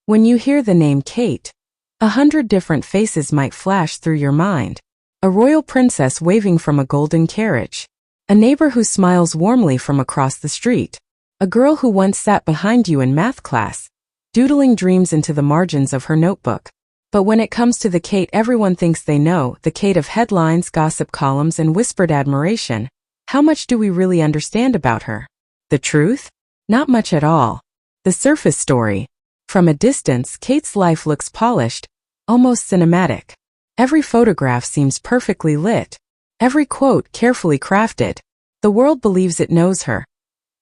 When you hear the name Kate, 100 different faces might flash through your mind. A royal princess waving from a golden carriage. A neighbor who smiles warmly from across the street. A girl who once sat behind you in math class, doodling dreams into the margins of her notebook. But when it comes to the Kate everyone thinks they know, the Kate of headlines, gossip columns, and whispered admiration, how much do we really understand about her? The truth? Not much at all. The surface story. From a distance, Kate's life looks polished, almost cinematic. Every photograph seems perfectly lit. Every quote carefully crafted. The world believes it knows her.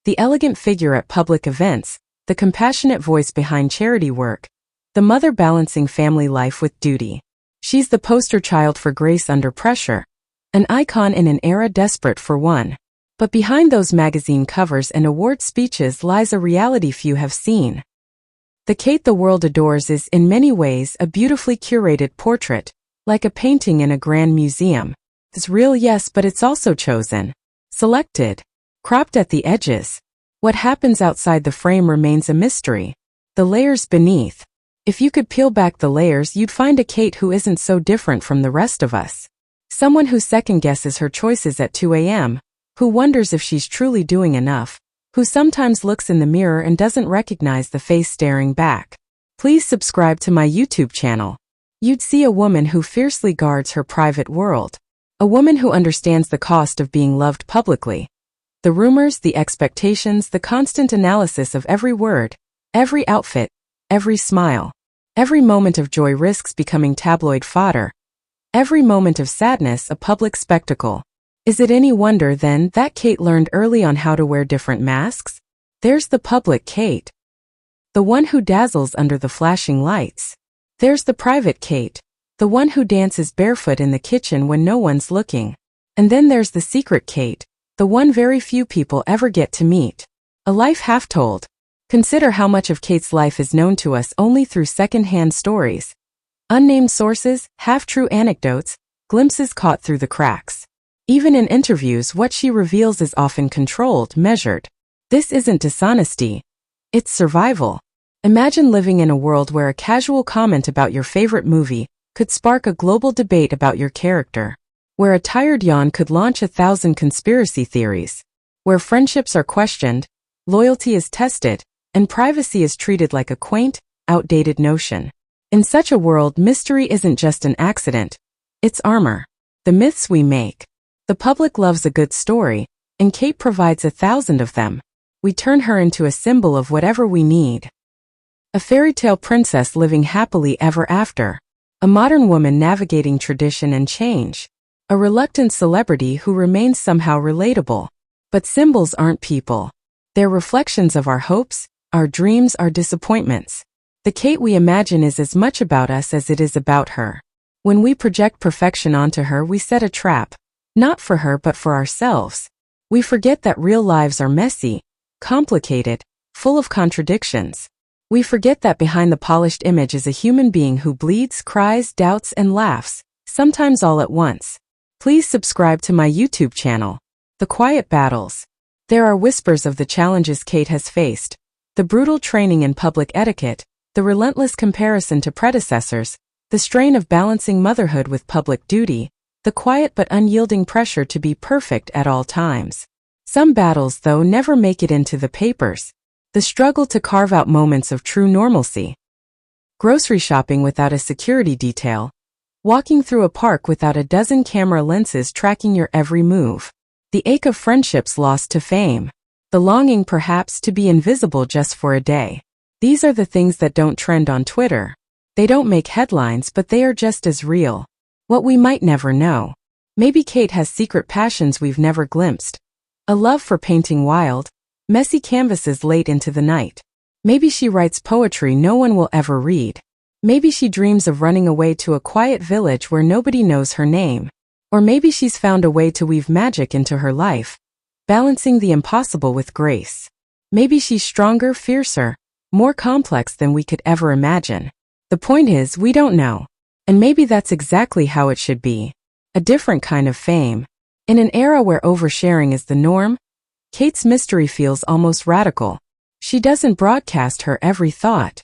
The elegant figure at public events, the compassionate voice behind charity work, the mother balancing family life with duty. She's the poster child for grace under pressure, an icon in an era desperate for one. But behind those magazine covers and award speeches lies a reality few have seen. The Kate the world adores is, in many ways, a beautifully curated portrait, like a painting in a grand museum. It's real, yes, but it's also chosen, selected, cropped at the edges. What happens outside the frame remains a mystery. The layers beneath. If you could peel back the layers, you'd find a Kate who isn't so different from the rest of us. Someone who second-guesses her choices at 2 a.m., who wonders if she's truly doing enough, who sometimes looks in the mirror and doesn't recognize the face staring back. Please subscribe to my YouTube channel. You'd see a woman who fiercely guards her private world. A woman who understands the cost of being loved publicly. The rumors, the expectations, the constant analysis of every word, every outfit, every smile. Every moment of joy risks becoming tabloid fodder. Every moment of sadness a public spectacle. Is it any wonder, then, that Kate learned early on how to wear different masks? There's the public Kate. The one who dazzles under the flashing lights. There's the private Kate. The one who dances barefoot in the kitchen when no one's looking. And then there's the secret Kate, the one very few people ever get to meet. A life half told. Consider how much of Kate's life is known to us only through second-hand stories. Unnamed sources, half-true anecdotes, glimpses caught through the cracks. Even in interviews, what she reveals is often controlled, measured. This isn't dishonesty. It's survival. Imagine living in a world where a casual comment about your favorite movie could spark a global debate about your character. Where a tired yawn could launch 1,000 conspiracy theories. Where friendships are questioned, loyalty is tested, and privacy is treated like a quaint, outdated notion. In such a world, mystery isn't just an accident. It's armor. The myths we make. The public loves a good story, and Kate provides 1,000 of them. We turn her into a symbol of whatever we need. A fairy tale princess living happily ever after. A modern woman navigating tradition and change. A reluctant celebrity who remains somehow relatable. But symbols aren't people. They're reflections of our hopes, our dreams, our disappointments. The Kate we imagine is as much about us as it is about her. When we project perfection onto her, we set a trap. Not for her, but for ourselves. We forget that real lives are messy, complicated, full of contradictions. We forget that behind the polished image is a human being who bleeds, cries, doubts, and laughs, sometimes all at once. Please subscribe to my YouTube channel. The Quiet Battles. There are whispers of the challenges Kate has faced, the brutal training in public etiquette, the relentless comparison to predecessors, the strain of balancing motherhood with public duty, the quiet but unyielding pressure to be perfect at all times. Some battles, though, never make it into the papers. The struggle to carve out moments of true normalcy. Grocery shopping without a security detail. Walking through a park without a dozen camera lenses tracking your every move. The ache of friendships lost to fame. The longing, perhaps, to be invisible just for a day. These are the things that don't trend on Twitter. They don't make headlines, but they are just as real. What we might never know. Maybe Kate has secret passions we've never glimpsed. A love for painting wild, messy canvases late into the night. Maybe she writes poetry no one will ever read. Maybe she dreams of running away to a quiet village where nobody knows her name. Or maybe she's found a way to weave magic into her life, balancing the impossible with grace. Maybe she's stronger, fiercer, more complex than we could ever imagine. The point is, we don't know. And maybe that's exactly how it should be. A different kind of fame. In an era where oversharing is the norm, Kate's mystery feels almost radical. She doesn't broadcast her every thought.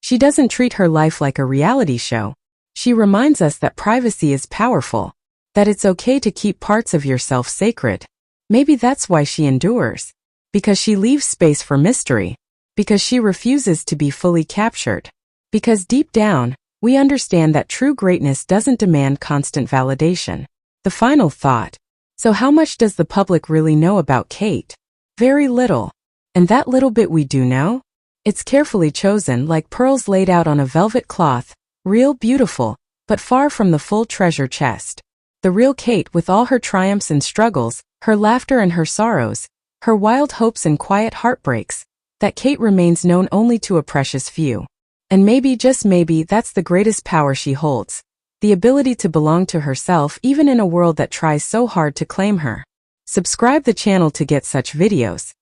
She She doesn't treat her life like a reality show. She reminds us that privacy is powerful, that it's okay to keep parts of yourself sacred. Maybe that's why she endures. Because she leaves space for mystery. Because she refuses to be fully captured. Because deep down, we understand that true greatness doesn't demand constant validation. The final thought. So how much does the public really know about Kate? Very little. And that little bit we do know? It's carefully chosen like pearls laid out on a velvet cloth, real, beautiful, but far from the full treasure chest. The real Kate with all her triumphs and struggles, her laughter and her sorrows, her wild hopes and quiet heartbreaks, that Kate remains known only to a precious few. And maybe, just maybe, that's the greatest power she holds. The ability to belong to herself even in a world that tries so hard to claim her. Subscribe the channel to get such videos.